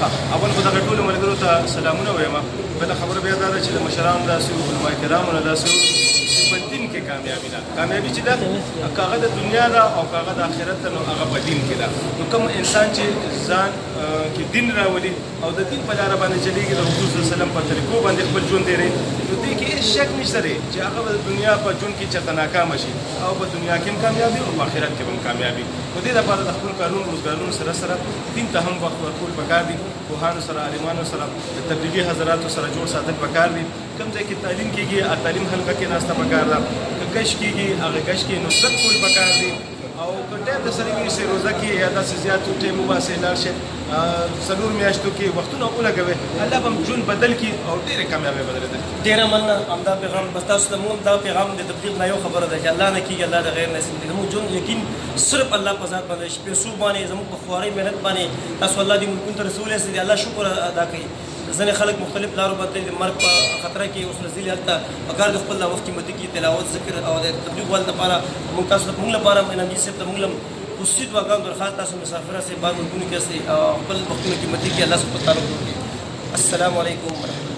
اول خو دغه ټولو ملګرو ته سلامونه وایم. بله خبره بیا دا ده چې د مشرانو داسې وو، علما کرامو نه داسې وو چې په دین کې کامیابي ده. کامیابي چې ده که هغه د دنیا ده او که هغه د آخرت ده، نو هغه په دین کې ده. نو کوم انسان چې ځان کې دین راولي او د دین په لاره باندې چلیږي، د رسول صلی الله علیه وسلم په طریقو باندې خپل ژوند تېروي، نو دې کې هېڅ شک نشته دی چې هغه به د دنیا په ژوند کې چېرته ناکامه شي او په دنیا کې هم کامیابي او په آخرت کې هم کامیابي. نو دې لپاره د خپل کارونو روزګارونو سره سره دین ته هم وخت ورکول پکار دي. پوهانو سره، عالمانو سره، د تبلیغي حضراتو سره جوړ ساتل پکار دي. کوم ځای کې تعلیم کېږي، تعلیم حلقه کې ناسته پکار ده. که کش کېږي، هغه کش کې نصرت کول پکار دي. او که ټایم د سره وي روزه کې یا داسې زیات ټایم وباسئ، لاړ شئ 4 میاشتو کې وختونه ولګوئ، الله به هم ژوند بدل کړي او ډېرې کامیابۍ به درته درکړي. ډېره مننه. همدا پیغام بس تاسو ته مونږ دا پیغام د تبلیغ نه یو خبره ده چې الله نه کېږي، الله د غیر نصیب دی. زموږ ژوند یقین صرف الله په ذات باندې، پیسو باندې، زموږ په خوارۍ محنت باندې تاسو الله دې ملکونو ته رسولی یاست، د الله شکر ادا کوي. ځینې خلک مختلف لارو باندې د مرګ په خطره کې اوس رسېدلي، هلته پکار د خپل وخت قیمتي کې تلاوت، ذکر او د تبلیغ والو لپاره موږ تاسو ته موږ لپاره انعامجي صاحب ته موږ خصوصي دعاګانو درخواست، تاسو مسافره سئ، بعض ملکونو کې هستئ او خپل وختونه قیمتي کې الله سبحانه وتعالی وکړي. السلام علیکم ورحمۃ اللہ.